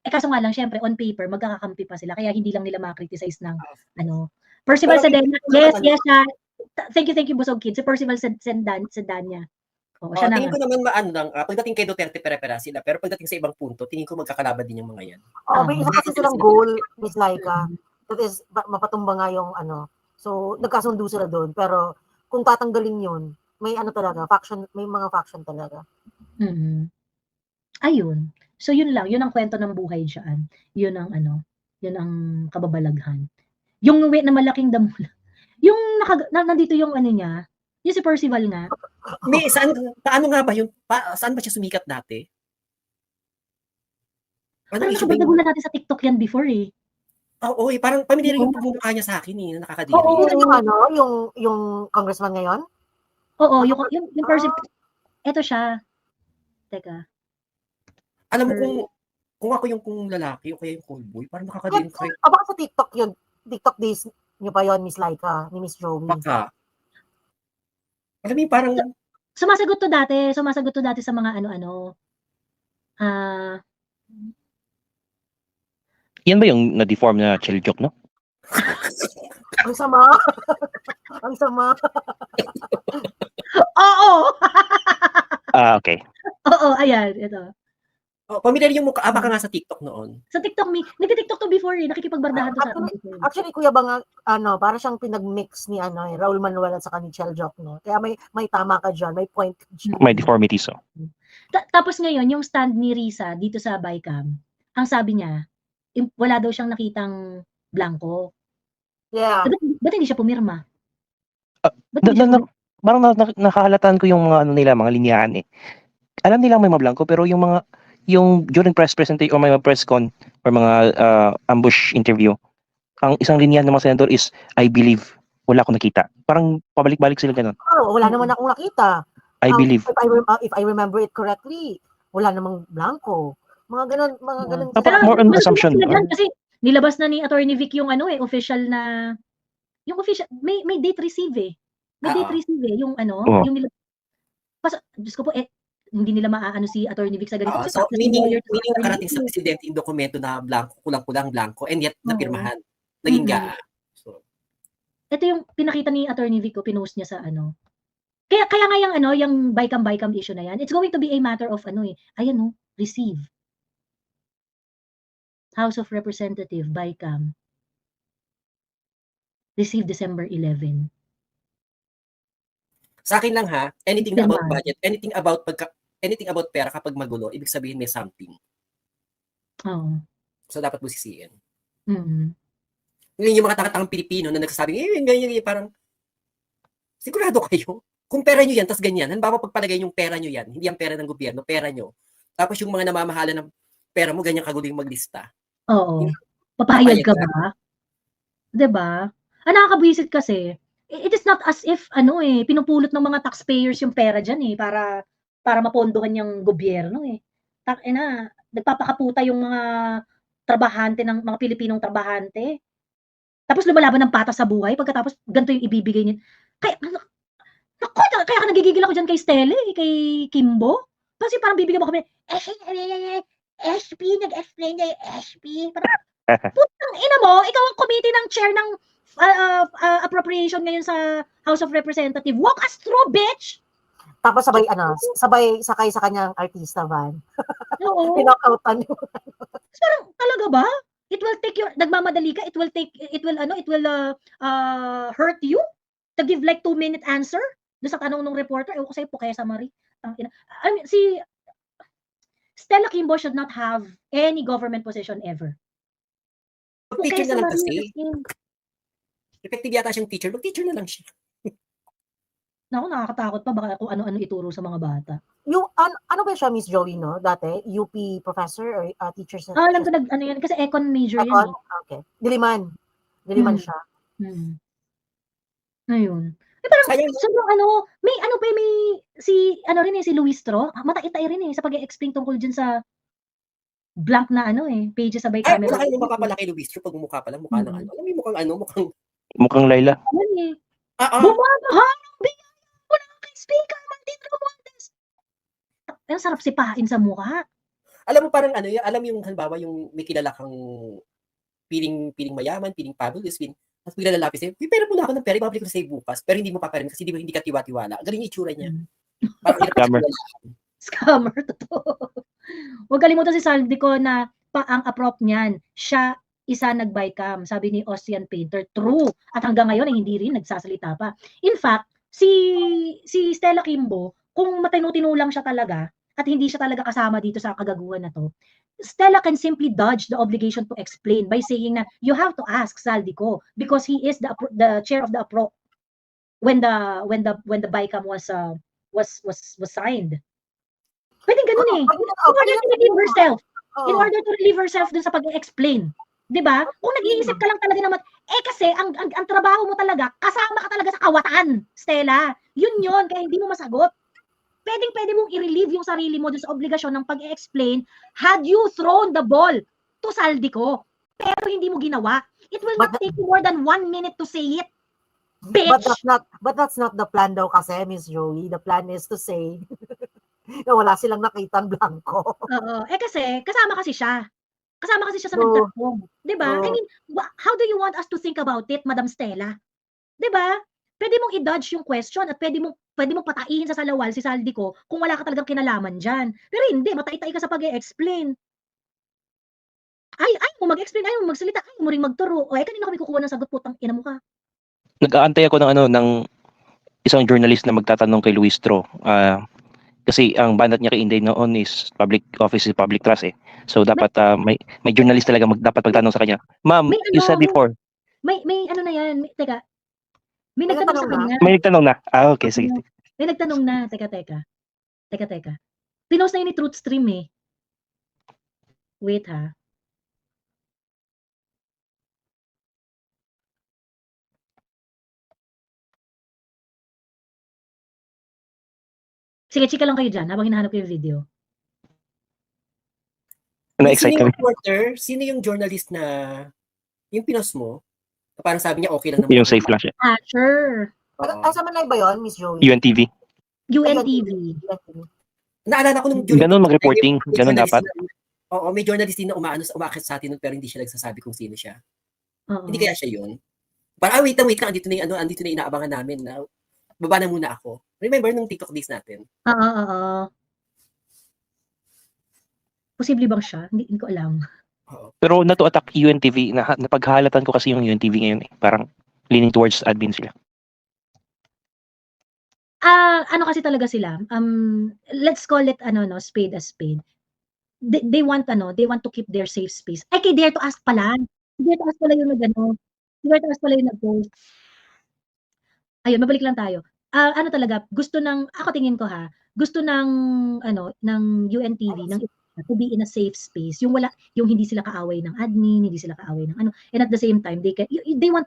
Eh kaso nga lang, syempre, on paper, magkakakampi pa sila, kaya hindi lang nila ma-criticize ng, Percival Sedanya, yes, siya. Thank you, Busog Kid. Si Percival Sedanya. Siya tingin ko naman pagdating kay Duterte, pere-pera sila, pero pagdating sa ibang punto, tingin ko magkakalaban din yung mga yan. May isa kasi silang goal, Miss Laika, that is, mapatumba nga yung so, nagkasundo sila doon, pero kung tatanggalin yun, may talaga, may mga faction talaga. Ayun. So yun lang, yun ang kwento ng buhay diyan. Yun ang kababalaghan. Yung na malaking damo. Yung nandito yung niya, yung si Percival nga. Paano nga ba yun? Saan ba siya sumikat dati? Nagulat natin sa TikTok yan before eh. Oo, parang pamilyar yung pagmumukha niya sa akin eh, nakakadiri. Yung congressman ngayon? Oo, yung Percival. Ito siya. Teka. Alam mo kung ako yung lalaki o kaya yung cold boy, parang nakakadiring ko. Baka sa TikTok yun, TikTok days niyo pa yun, Miss Laika, ni Miss Joey. Baka. Alam mo parang sumasagot to dati sa mga Yan ba yung na-deform na Chiljock, no? Ang sama. Ang sama. Oo! Okay. Oo, ayan, ito. Oh, pamilyar yung mukha. Baka nga sa TikTok noon. Sa TikTok, nagti-TikTok to before eh. Nakikipagbardahan to sa atin before. Actually, Kuya Bang, para siyang pinag-mix ni Raul Manuel at saka ni Chiljock, no? Kaya may tama ka dyan, may point ka dyan. May deformities, oh. Tapos ngayon, yung stand ni Risa dito sa Bicam, ang sabi niya, wala daw siyang nakitang blanco. Yeah. Ba't hindi siya pumirma? Parang nakahalataan ko yung mga nila, mga linyahan eh. Alam nila may mablangko, pero yung during press presentation or may press con or mga ambush interview, ang isang linyahan ng mga senador is, I believe, wala akong nakita. Parang pabalik-balik sila ganun. Oh, wala naman akong nakita. I believe. If I remember it correctly, wala namang blanco. Mga ganun. Dapat more on assumption. Kasi nilabas na ni Attorney Vic yung official na, yung official, may date receive eh. May date receive eh, yung yung Diyos ko po, hindi nila maaano si Attorney Vic sa ganito. So, meaning nakarating sa presidente yung dokumento na blanco, kulang-kulang blanco, and yet napirmahan. Naging So, ito yung pinakita ni Attorney Vic, pinost niya sa Kaya nga yung Bicam issue na yan, it's going to be a matter of receive. House of Representative, Bicam. Receive December 11. Sa akin lang ha, anything about budget, anything about pera kapag magulo, ibig sabihin may something. Oo. So dapat mo sisihin. Mm-hmm. Yung mga takatang Pilipino na nagsasabi, ganyan, parang sigurado kayo. Kung pera nyo yan, tas ganyan, halimbawa pagpalagay yung pera nyo yan, hindi ang pera ng gobyerno, pera nyo. Tapos yung mga namamahala ng pera mo, ganyan kagulo yung maglista. Oo. Papayag ka ba? Diba? Nakakabwisit kasi, it is not as if pinupulot ng mga taxpayers yung pera diyan para mapondohan yung gobyerno nagpapakaputa yung mga trabahante ng mga Pilipinong trabahante. Tapos lumalaban ng patas sa buhay pagkatapos ganito yung ibibigay niya. Kaya ka nagigigil ako diyan kay Stella kay Kimbo. Kasi parang bibigyan mo kami SP nag-explain na SP. Putang ina mo, ikaw ang committee ng chair ng appropriation ngayon sa House of Representative. Walk us through, bitch! Tapos sabay sakay sa kanyang artista van. Oo. Pinakautan yun. Parang talaga ba? It will take nagmamadali ka, it will hurt you to give like 2-minute answer doon sa tanong ng reporter. Ewan ko sa'yo po kaya sa Marie. I mean, si Stella Kimbo should not have any government position ever. Mag-teacher na lang kasi. Effective yata siyang teacher. Mag-teacher na lang siya. Naku, nakakatakot pa. Baka kung ano-ano ituro sa mga bata. Yung, ano ba siya, Miss Joey, no? Dati? UP professor or teacher? Alam ko yan. Kasi econ major yan. Okay. Diliman siya. Ayun. Parang, may si Luis Tro, mataitay rin sa pag-explain tungkol dyan sa blank na pages sa by camera. Ay, mukha pala kay Luis Tro, pag mukha pala, mukha ng Alam mo mukhang Mukhang Laila. Bumabahang bigay ko lang kay Speaker Martin Romualdez. Ang sarap sipahin sa mukha. Alam mo parang alam yung halimbawa yung may kilala kang piling mayaman, piling fabulous, tapos bigla lalapis sa'yo, pera mo na ako ng pera, ibabalik ko sa'yo bukas, pero hindi mo paparin kasi hindi ka tiwa-tiwala. Galing yung itsura niya. Scammer. Scammer, totoo. Huwag kalimutan si Saldico na ang approp niyan, siya isa nag-Bicam, sabi ni Ocean Painter. True. At hanggang ngayon ay hindi rin nagsasalita pa. In fact, si Stella Kimbo, kung matinu-tinu lang siya talaga at hindi siya talaga kasama dito sa kagaguhan na to, Stella can simply dodge the obligation to explain by saying na you have to ask Saldico because he is the chair of the APRO when the Bicam was signed. Pwedeng ganun in order to relieve herself. In order to relieve herself dun sa pag-explain. 'Di ba? Kung nag-iisip ka lang talaga naman, kasi ang trabaho mo talaga, kasama ka talaga sa kawatan, Stella. Yun, kaya hindi mo masagot. Pwede mong i-relieve yung sarili mo dun sa obligasyon ng pag-explain had you thrown the ball to Saldico. Pero hindi mo ginawa. It will not take you more than 1 minute to say it. Bitch! But that's not the plan daw kasi, Miss Joey. The plan is to say na wala silang nakitang blanco. Oo. Kasi kasama kasi siya. Kasama kasi siya sa True. nagtatanong, 'di ba? I True. mean, how do you want us to think about it, Madam Stella? 'Di ba? Pwede mong i-dodge yung question at pwede mong pataihin sa salawal si Saldico kung wala ka talagang kinalaman diyan. Pero hindi, matai-tai ka sa pag-e-explain. Ayaw mo mag-explain, ayaw mo magsalita, ayaw mo ring magturo. O kanino kami kukuha ng sagot, putang ina mo ka? Nag-aantay ako ng isang journalist na magtatanong kay Luis Tro. Kasi ang banat niya kay Inday noon is public office, public trust eh. So dapat may journalist talaga dapat magtanong sa kanya. Ma'am, May you said ano, before. may ano na yan, teka. May May nagtanong sa nagtanong na? kanya. May nagtanong na. Okay, sige. May nagtanong na, teka. Pinost na yun ni Truth Stream eh. Wait ha. Sige, chika lang kayo dyan habang hinahanap ko yung video. Na-excite kami. Sino yung journalist na yung pinost mo? Parang sabi niya okay lang naman. Yung safe lang siya. Sure. Oo. Sa Manay ba yun, Miss Joey? UNTV. UNTV. Naalala ko nung Ganun mag-reporting. may Ganun journalist dapat. Oo, may journalist din na umakit sa atin nun, pero hindi siya nagsasabi kung sino siya. Oo. Hindi kaya siya yun? Parang, wait lang, andito na yung inaabangan namin na baba na muna ako. Remember nung TikTok days natin? Oo. Posible bang siya? Hindi ko alam. Oo. Pero na to attack UNTV, napaghalatan ko kasi yung UNTV ngayon eh. Parang leaning towards admin sila. Ano kasi talaga sila, let's call it spade a spade. They want to keep their safe space. Ay, kay Dare to Ask pala. Dare to Ask pala yung Dare to Ask pala yung nag-post. Ayun, mabalik lang tayo. Ano talaga, ako tingin ko gusto ng UNTV, to be in a safe space. Yung hindi sila kaaway ng admin, hindi sila kaaway ng and at the same time, they want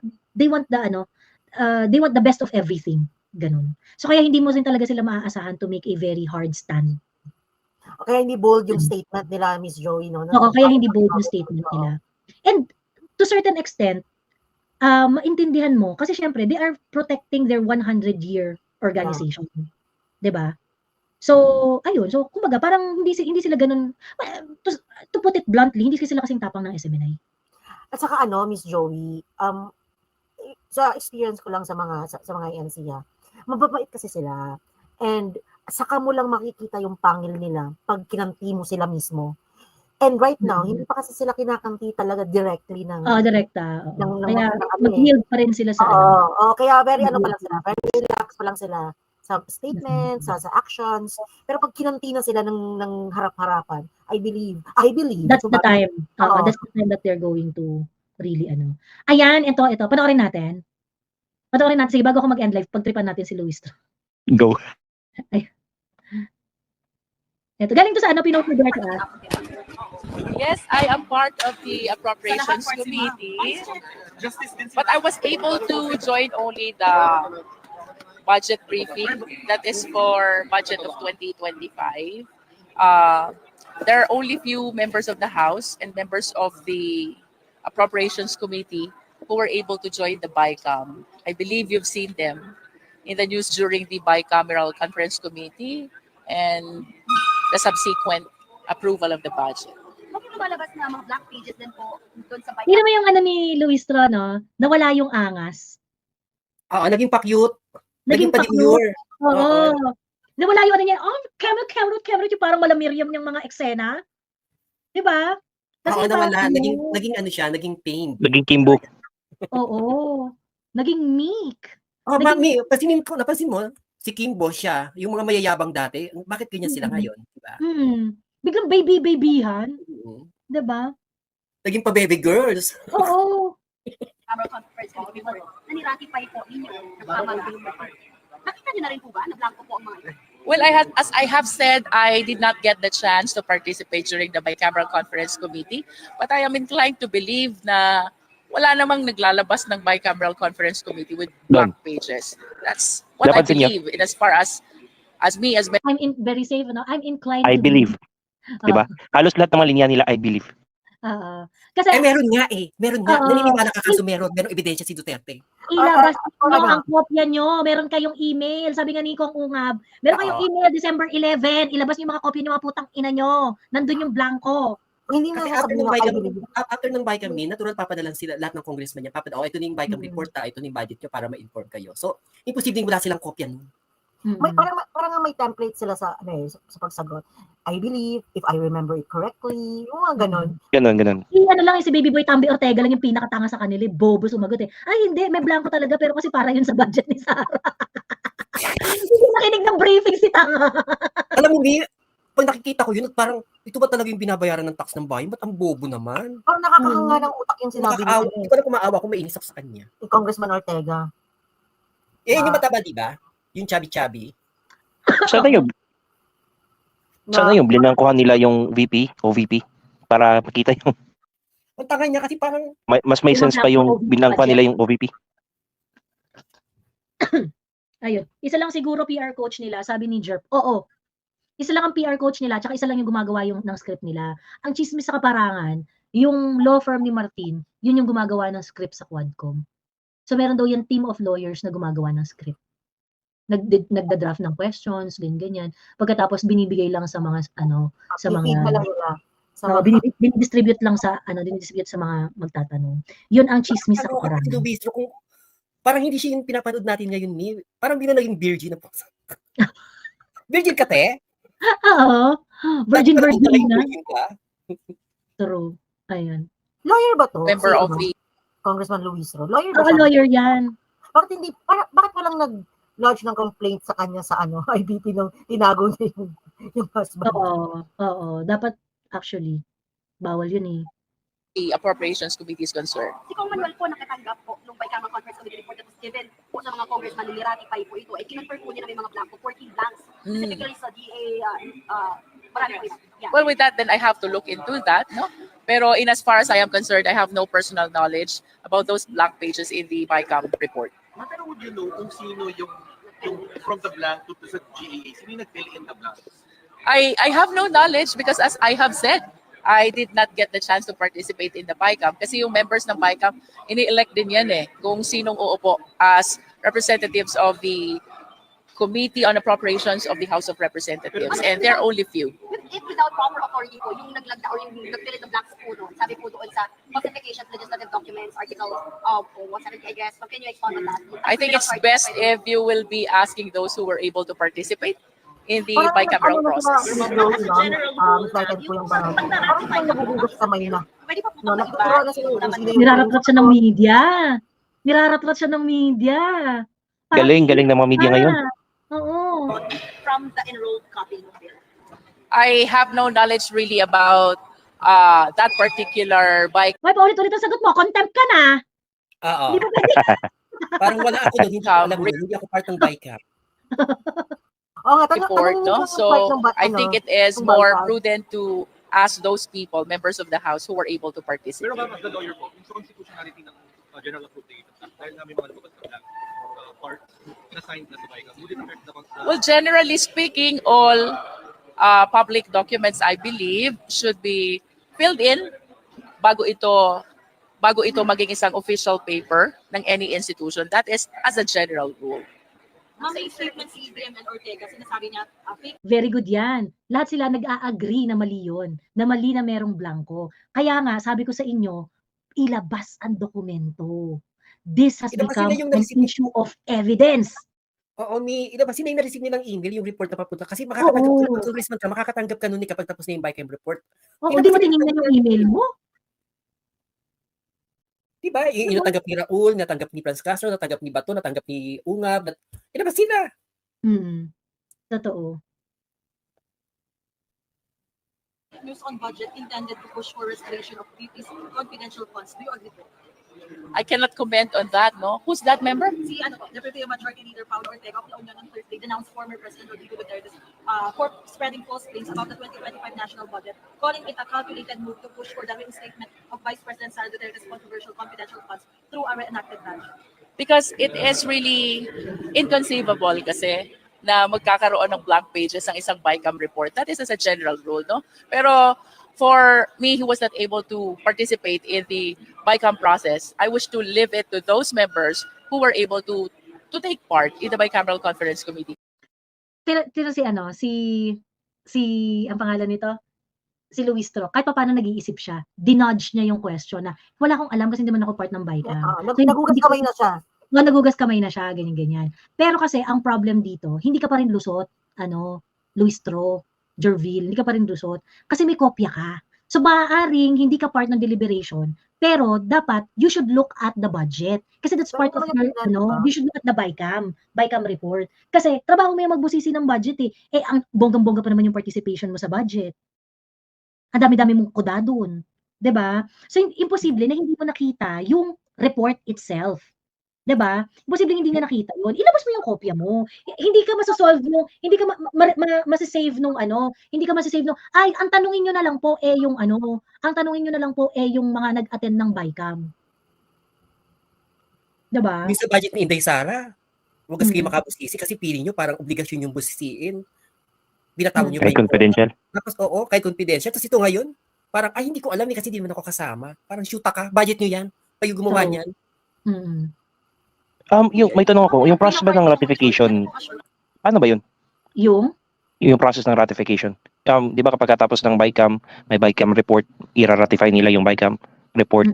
the best of everything. Ganun. So kaya hindi mo rin talaga sila maaasahan to make a very hard stand. Kaya hindi bold yung statement nila, Miss Joey, no? Oo, kaya hindi bold yung statement nila. And to certain extent, maintindihan mo kasi syempre they are protecting their 100-year organization. 'Di ba? So, ayun. So, kumbaga parang hindi sila ganun, to put it bluntly, hindi sila kasing tapang ng SMNI. At saka Miss Joey, sa experience ko lang sa mga ANC, mababait kasi sila. And saka mo lang makikita yung pangil nila pag kinanti mo sila mismo. And right now, hindi pa kasi sila kinakanti talaga directly ng direkta. Kaya ng mag-yield pa rin sila sa kaya very pa lang sila. Very relaxed pa lang sila sa statements, sa actions. Pero pag kinanti na sila ng harap-harapan, I believe. That's the time. That's the time that they're going to really Ayan, ito. Panoorin natin. Sige, bago ako mag-end live, pagtripan natin si Luis. Go. Ay. Ito, galing to sa Pinost ni Dare to Ask. Yes, I am part of the Appropriations Committee, but I was able to join only the budget briefing that is for budget of 2025. There are only few members of the House and members of the Appropriations Committee who were able to join the BICAM. I believe you've seen them in the news during the bicameral conference committee and the subsequent approval of the budget. Lumalabas na mga black pages din po doon sa Hindi naman yung ni Luis Tro, nawala yung angas. Naging pa-cute. Naging pa-demure. Oo. Nawala yung niya, camera, yung parang Miriam yung mga eksena. Diba? Oo, nawala. Naging pain. Naging Kimbo. Oo. Naging meek. Mami, napansin mo, si Kimbo siya, yung mga mayayabang dati, bakit ganyan sila ngayon? Diba? Biglang baby-babyhan. Diba? Naging pa-baby girls. Oo. Nani-ratify po ninyo. Nakita niyo na rin po ba? Nablanko po ang mga Well, as I have said, I did not get the chance to participate during the bicameral conference committee, but I am inclined to believe na wala namang naglalabas ng bicameral conference committee with blank pages. That's what I believe. And as far as me, I'm very safe. I'm inclined I to believe. Diba? Halos lahat ng mga linya nila, I believe. Kasi meron nga. Naniniwala ka kaso meron ebidensya si Duterte. Ilabas nyo ang kopya nyo. Meron kayong email. Sabi nga ni Kong Ungab. Meron kayong email December 11. Ilabas nyo yung mga kopya ng mga putang ina nyo. Nandun yung blanco. Hindi na Kasi after sasabihin ng na I BICAM, believe. after ng BICAM meeting, natural papadalan sila lahat ng congressman niya. Ito na yung BICAM Mm. report, ito na yung budget nyo para ma-inform kayo. So, imposibleng wala silang kopya nun. May, parang nga may template sila sa sa pagsagot. I believe, if I remember it correctly, yung mga ganon. Ganon. Ano lang, si Baby Boy Tambi Ortega lang yung pinakatanga sa kanila, bobo sumagot eh. Ay hindi, may blanco talaga, pero kasi para yun sa budget ni Sarah. Hindi nakinig ng briefing si tanga. Alam mo, Mi, pag nakikita ko yun, parang, ito ba talaga yung binabayaran ng tax ng bayan? Ba't ang bobo naman? Parang nakakahanga ng utak yung sinabi niya. Hindi ko na kumaawa kung mainis ako sa kanya. Ni Congressman Ortega. Yung mataba, di ba? Yung chubby-chubby. Sana yung binangkuhan nila yung VP o VP para makita yung Ang tanga niya kasi parang mas may sense pa yung binangkuhan nila yung OVP. Ayun. Isa lang siguro PR coach nila, sabi ni Jerp. Oo. Isa lang ang PR coach nila, tsaka isa lang yung gumagawa ng script nila. Ang chismis sa kaparangan, yung law firm ni Martin, yun yung gumagawa ng script sa Quadcom. So meron daw yung team of lawyers na gumagawa ng script. Nagda-draft ng questions, ganyan. Pagkatapos binibigay lang sa mga sa mga binidistribute lang sa dinidistribute sa mga magtatanong. Yun ang chismis sa kaparangan. Parang hindi siya yung pinapanood natin ngayon ni. Parang di na naging virgin na po. Virgin ka, te? Oo. Virgin na. Virgin ka? True. Ayun. Lawyer ba to? Member of the Congressman Luis Ro. Lawyer ba? Lawyer yan. Bakit walang nag-lodge ng complaint sa kanya sa IBP nung tinago niya yung husband? Oo. Dapat actually bawal yun eh. The Appropriations Committee is concerned. Si Kong Manuel po nakatanggap po nung Bicameral Conference Committee report that was given po sa mga congressman na niratify po ito. Kinonfirm po nila may mga blanco, 14 blanks. Specifically sa DA, marami po ito. Yeah. Well, with that, then I have to look into that, no? Pero in as far as I am concerned, I have no personal knowledge about those blank pages in the BICAM report. Pero would you know kung sino yung from the blank to sa GAA? Sino yung nag-fill in the blanks? I have no knowledge because as I have said, I did not get the chance to participate in the BICAM kasi yung members ng BICAM, ini-elect din yan eh, kung sinong uupo as representatives of the Committee on Appropriations of the House of Representatives, and there are only few. If without proper authority po, yung naglagda or yung nag-fill in the blanks po doon, sabi po doon sa classification of legislative documents, article 170, I guess. But can you expound on that? I think it's best if you will be asking those who were able to participate in the bicameral process. Niraratrat siya ng media. Niraratrat siya ng media. Galing ng mga media ngayon. Oo. From the enrolled copy of bill. I have no knowledge really about that particular bike. Why, paulit-ulit ang sagot mo. Contempt ka na. Oo. Hindi ba pwede? Parang wala ako doon. Hindi ko alam yun. Hindi ako part ng BICAM. Report, no? So I think it is more prudent to ask those people, members of the House, who were able to participate. Pero ma'am, as the lawyer po, yung constitutionality ng General Appropriations Act, dahil namin mga lupas na blank part na signed na sa BICAM, would it affect the Well, generally speaking, all public documents, I believe, should be filled in bago ito maging isang official paper ng any institution. That is as a general rule. Ma'am, may statement si BM and Ortega, sinasabi niya, Very good yan. Lahat sila nag-a-agree na mali yun. Na mali na merong blanco. Kaya nga, sabi ko sa inyo, ilabas ang dokumento. This has become an issue of evidence. Oo, ilabas na yung na-receive nilang email, yung report na papunta. Kasi makakatanggap ka nun kapag tapos na yung BICAM report. Oo, di mo tinignan yung email mo? Diba? Yung natanggap ni Raul, natanggap ni Franz Castro, natanggap ni Bato, natanggap ni Ungab. Ilabas sila. Totoo. News on budget intended to push for restoration of VP's confidential funds. Do you agree? I cannot comment on that, no? Who's that member? Si Deputy Majority Leader Paolo Ortega of La Union on Thursday denounced former President Rodrigo Duterte for spreading false claims about the 2025 national budget, calling it a calculated move to push for the reinstatement of Vice President Sara Duterte's controversial confidential funds through a reenacted budget. Because it is really inconceivable kasi na magkakaroon ng blank pages ang isang BICAM report. That is as a general rule, no? Pero for me who was not able to participate in the BICAM process, I wish to leave it to those members who were able to take part in the Bicameral Conference Committee. Tira si ang pangalan nito? si Luis Tro, kahit pa paano nag-iisip siya, dinodge niya yung question na wala akong alam kasi hindi man ako part ng BICAM. So, Nagugas hindi ko- kamay na siya. nagugas kamay na siya, ganyan-ganyan. Pero kasi ang problem dito, hindi ka pa rin lusot, Luis Tro, Jervil, hindi ka pa rin lusot kasi may kopya ka. So maaaring hindi ka part ng deliberation, pero dapat you should look at the budget kasi that's part of your, you should look at the BICAM report. Kasi trabaho mo yung magbusisi ng budget eh. Eh ang bonggang-bongga pa naman yung participation mo sa budget. Ang dami-dami mong kuda doon, 'di ba? So imposible na hindi mo nakita yung report itself. 'Di ba? Imposible hindi niya nakita 'yun. Ilabas mo yung kopya mo. Hindi ka maso-solve mo, hindi ka masa-save nung hindi ka masa-save nung, ay ang tanungin niyo na lang po yung ang tanungin niyo na lang po yung mga nag-attend ng BICAM. 'Di ba? Yung sa budget ni Inday Sara, huwag kasi kayo makabusisi kasi piling nyo parang obligasyon yung busisiin. Binatawag nyo Kahit confidential. Tapos kahit confidential. Tapos ito ngayon, parang hindi ko alam kasi hindi naman ako kasama. Parang shoota ka, budget nyo yan. Kayo gumawa niyan. May tanong ako, yung process ba ng ratification, ano ba yun? Yung process ng ratification. Di ba kapag katapos ng BICAM, may BICAM report, ira-ratify nila yung BICAM report.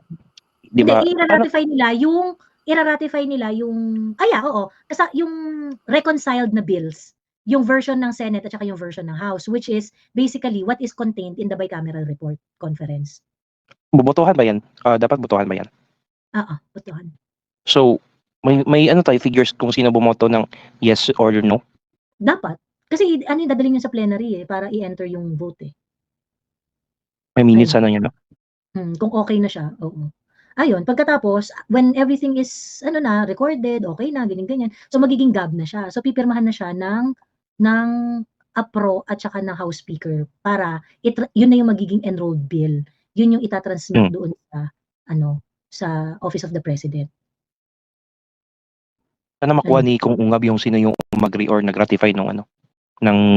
Di ba? Ira-ratify nila yung kasi yung reconciled na bills, yung version ng Senate at saka yung version ng House, which is basically what is contained in the bicameral report conference. Bubotohan ba yan? Dapat botohan ba yan? Botohan. So, may tayo figures kung sino bumoto ng yes or no? Dapat. Kasi yung dadalhin nyo sa plenary para i-enter yung vote eh. May minutes yun, no? Kung okay na siya, oo. Ayun, pagkatapos, when everything is, recorded, okay na, ganyan-ganyan. So, magiging gab na siya. So, pipirmahan na siya ng APRO at saka ng House Speaker para, yun na yung magiging enrolled bill. Yun yung itatransmit doon sa Office of the President. Sana makuha ni Kung Ungab yung sino yung mag-agree or nag-ratify ng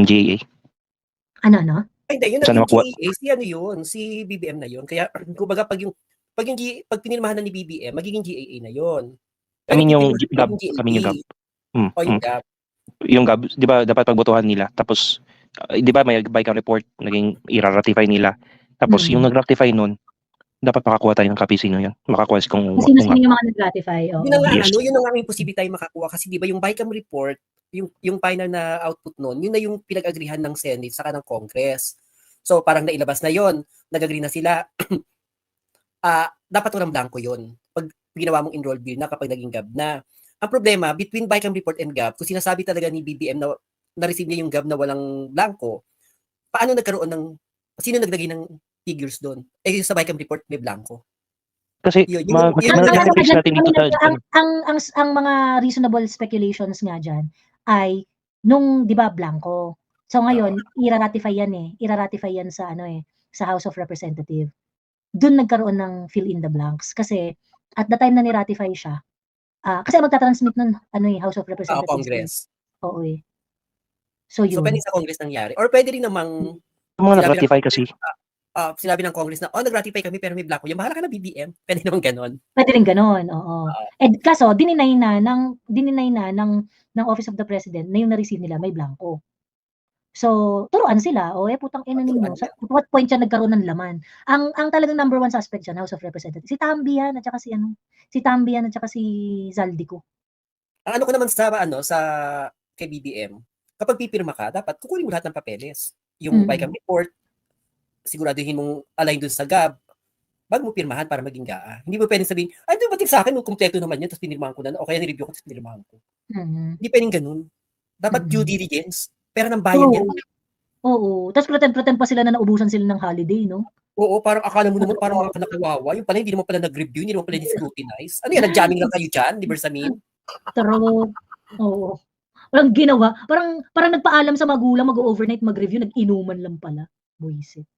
GAA. Ano? Ay, hindi, yun Sana ang GAA, si BBM na yun. Kaya, kumbaga, pag pinirmahan na ni BBM, magiging GAA na yun. I mean yung GAB. Yung GAB. Yung GAB, di ba dapat pagbotohan nila? Tapos, di ba may BICAM report, naging ira-ratify nila. Tapos yung nag-ratify nun, dapat makakuha tayo ng copy. Sino yan? Makakuha si Kung Ungab. Sino yung mga nag-ratify? Yun ang aming posibility tayo makakuha. Kasi di ba yung BICAM report, yung final na output nun, yun na yung pinag-agrihan ng Senate saka ng Congress. So parang nailabas na yon, nag-agree na sila. Dapat walang blanco yun. Pag ginawa mong enroll bill na kapag naging GAB na. Ang problema, between BICAM report and GAB, kung sinasabi talaga ni BBM na na-receive niya yung GAB na walang blanco, paano sino naglagay ng figures doon? Sa BICAM report may blanco. Kasi mag-research natin dito ang mga reasonable speculations nga dyan ay nung, di ba, blanco. So ngayon, ira-ratify yan sa sa House of Representatives. Doon nagkaroon ng fill in the blanks kasi at the time na ni-ratify siya, kasi magtatransmit nun House of Representatives. Congress. Oo eh. So yun. So pwede sa Congress nangyari. Or pwede rin namang mga nag-ratify kasi. Sinabi ng Congress na, nag-ratify kami pero may blanco. Yung bahala ka na BBM. Pwede naman ganon. Pwede rin ganon, oo. Kaso, dininay na ng Office of the President na yung na-receive nila may blanco. So, turuan sila. Putang ina ninyo. Sa what point siya nagkaroon ng laman? Ang talagang number one suspect siya, House of Representatives. Si Tambian at saka si Zaldico. Ang ko naman sa kay BBM, kapag pipirma ka, dapat kukunin mo lahat ng papeles. Yung BICAM report, siguraduhin mong align dun sa GAB, bago mo pirmahan para maging GAA. Hindi mo pwedeng sabihin, di ba't sa akin, kumpleto naman yan, tapos pinirmahan ko na, o kaya nireview ko, tapos pinirmahan ko. Hindi pwedeng ganun. Dapat due diligence. Pera ng bayan yan. Oo. Tapos pretend pa sila na naubusan sila ng holiday, no? Oo, parang akala mo naman parang mga kanakawawa. Yung pala, hindi naman pala nag-review, hindi naman pala scrutinize. Ano yan, nag-jamming lang kayo dyan, di ba Samin? True. Oo. Walang ginawa. Parang nagpaalam sa magulang, mag-overnight, mag-review, nag-inuman lang pala. Buisit.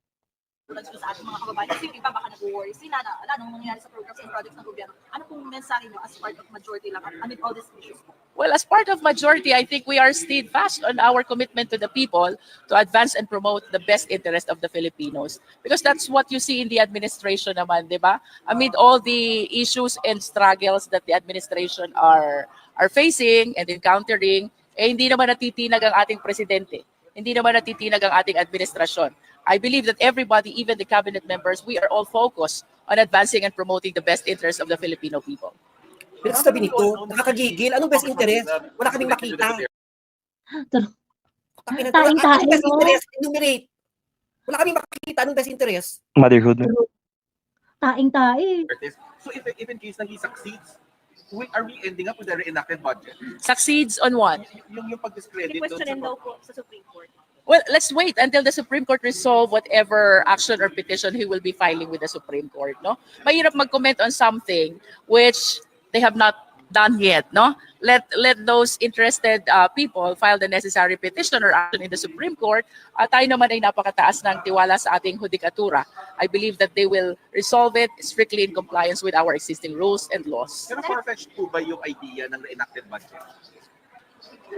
Sa ating mga kababayan, kasi iba baka nag-worry sila na anong nangyayari sa programs and projects ng gobyerno. Ano pong mensahe nyo as part of majority lang amid all these issues po? Well, as part of majority, I think we are steadfast on our commitment to the people to advance and promote the best interest of the Filipinos. Because that's what you see in the administration naman, di ba? Amid all the issues and struggles that the administration are facing and encountering, hindi naman natitinag ang ating presidente Hindi naman natitinag ang ating administrasyon. I believe that everybody, even the cabinet members, we are all focused on advancing and promoting the best interests of the Filipino people. Pero sabi nito, nakakagigil. Anong best interest? Wala kaming makita. Taing-taing, Anong best no? interest? Enumerate. Wala kaming makikita. Anong best interest? Motherhood. Taing-taing. So if in case na he succeeds, are we ending up with a reenacted budget? Succeeds on what? Yung pag-discredit doon Questionin daw po sa Supreme Court. Well, let's wait until the Supreme Court resolve whatever action or petition he will be filing with the Supreme Court, no? Mahirap mag-comment on something which they have not done yet, no? Let those interested people file the necessary petition or action in the Supreme Court. Tayo naman ay napakataas ng tiwala sa ating hudikatura. I believe that they will resolve it strictly in compliance with our existing rules and laws. Pero far-fetched po ba yung idea ng reenacted budget?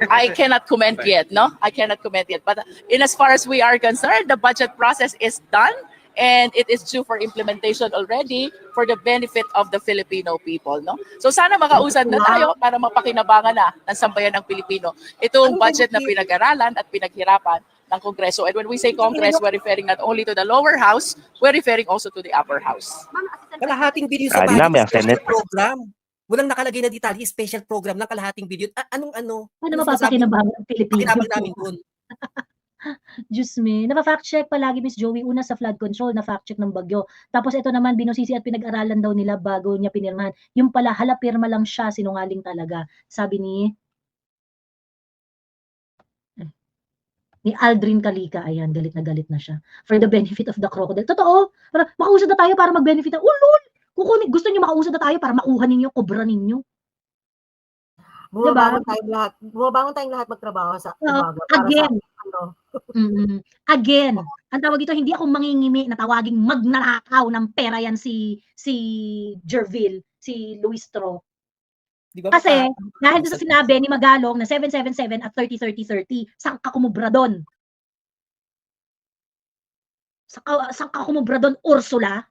I cannot comment yet, no? I cannot comment yet. But in as far as we are concerned, the budget process is done and it is due for implementation already for the benefit of the Filipino people, no? So sana makausad na tayo para mapakinabangan na ng sambayan ng Pilipino itong budget na pinag-aralan at pinaghirapan ng Kongreso. And when we say Congress, we're referring not only to the lower house, we're referring also to the upper house. Kalahating bilyon sa Dami ang budget Senate. program. Walang nakalagay na detalye, special program ng kalahating bilyon. Anong? Ano mapapakinabangan ng Pilipino? Pakinabang namin dun. Diyos me. Napa-fact check palagi, Miss Joey. Una sa flood control, na-fact check ng bagyo. Tapos ito naman, binusisi at pinag-aralan daw nila bago niya pinirmahan. Yung pala, hala, pirma lang siya, sinungaling talaga. Sabi ni Aldrin Calika, ayan, galit na siya. For the benefit of the crocodile. Totoo, para makausad na tayo para mag-benefit. Lol! Gusto niyo makausad na tayo para makuha ninyo, kobra ninyo. Bumabangon tayong lahat magtrabaho sa umaga. Again. Again. Ang tawag dito, hindi ako mangingimi na tawaging magnanakaw ng pera yan si Jervil, si Luis Tro. Diba, Kasi, dahil sa sinabi ni Magalong na 777 at 30-30-30, saan ka kumubra doon? Saan ka kumubra doon, Ursula?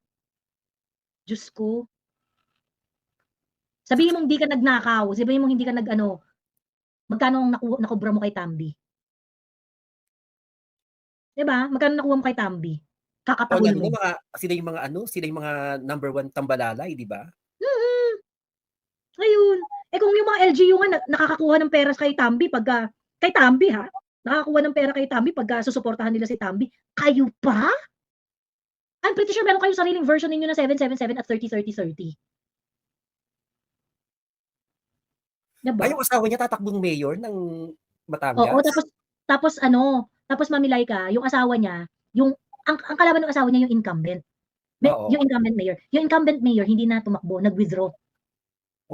Diyos ko. Sabihin mong hindi ka nagnakaw. Sabihin mong hindi ka magkano ang nakubra mo kay Tambi? Diba? Magkano nakuha mo kay Tambi? Kakatahol mo. Sila yung mga number 1 tambalalay, di ba? Ayun. Kung yung mga LGU nga nakakakuha ng pera kay Tambi kay Tambi ha, nakakakuha ng pera kay Tambi pagka susuportahan nila si Tambi, kayo pa? I'm pretty sure meron kayong sariling version ninyo na 777 at 30-30-30. Diba? Yung asawa niya tatakbong mayor ng Batangas. Oo, tapos Mami Laika, yung asawa niya, ang kalaban ng asawa niya yung incumbent. Yung incumbent mayor. Yung incumbent mayor hindi na tumakbo, nag-withdraw.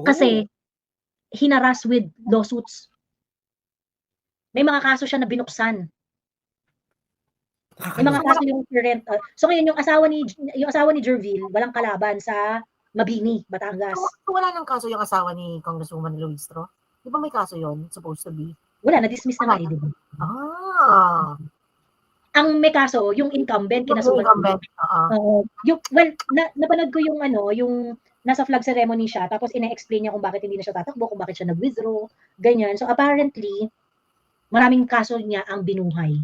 Kasi hinaras with lawsuits. May mga kaso siya na binuksan. May mga kaso yung current. So ngayon yung asawa ni Jervil, walang kalaban sa Mabini, Batangas. So, wala nang kaso yung asawa ni Congresswoman Luis Tro? Di ba may kaso yon supposed to be? Wala, na-dismiss na nga di ba? Ang may kaso, yung incumbent, kinasuhan. Napanood ko yung nasa flag ceremony siya, tapos ina-explain niya kung bakit hindi na siya tatakbo, kung bakit siya nag-withdraw, ganyan. So apparently, maraming kaso niya ang binuhay.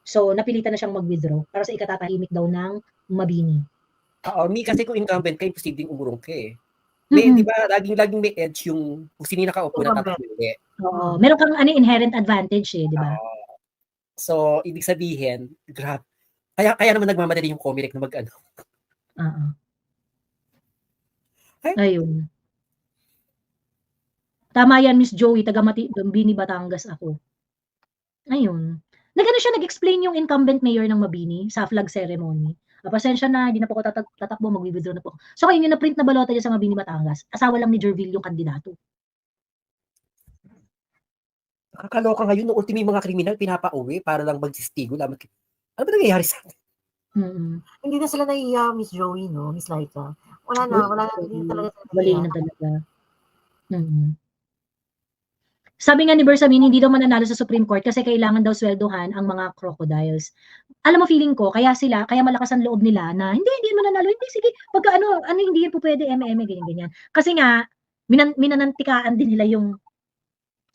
So napilitan na siyang mag-withdraw para sa ikatatahimik daw ng Mabini. Kasi kung incumbent ka, posibleng umurong ka eh. Di ba, laging may edge yung kung sino nakaupo na tatakbo. Oo, meron kang inherent advantage eh, di ba? So, ibig sabihin, grabe. Kaya naman nagmamadali yung Comelec na mag-ano. Ayun. Tama yan, Miss Joey, Mabini, Batangas ako. Ayun. Nag-explain yung incumbent mayor ng Mabini sa flag ceremony. Pasensya na, hindi na po ako tatakbo, mag-withdraw na po. So, kayo yung na-print na balota dyan sa Mabini, Batangas. Asawa lang ni Jervil yung kandidato. Nakakaloka ngayon, nung ultimo yung mga kriminal, pinapa-uwi para lang magsistigo. Ano ba nangyayari sa atin? Hindi na sila nahiya, Miss Joey, no? Miss Laika. Wala na. Hindi talaga. Wala na talaga. Sabi nga ni Bersamin, hindi daw mananalo sa Supreme Court kasi kailangan daw sweldohan ang mga crocodiles. Alam mo, feeling ko, kaya malakas ang loob nila na hindi mananalo. Hindi, sige, pagka hindi yan po pwede, ganyan. Kasi nga, minanantikaan din nila yung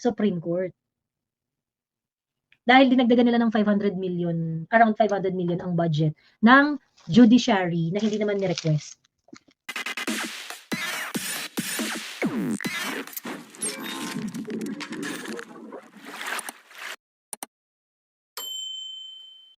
Supreme Court. dahil dinagdagan nila ng 500 million, around 500 million ang budget ng judiciary na hindi naman ni-request.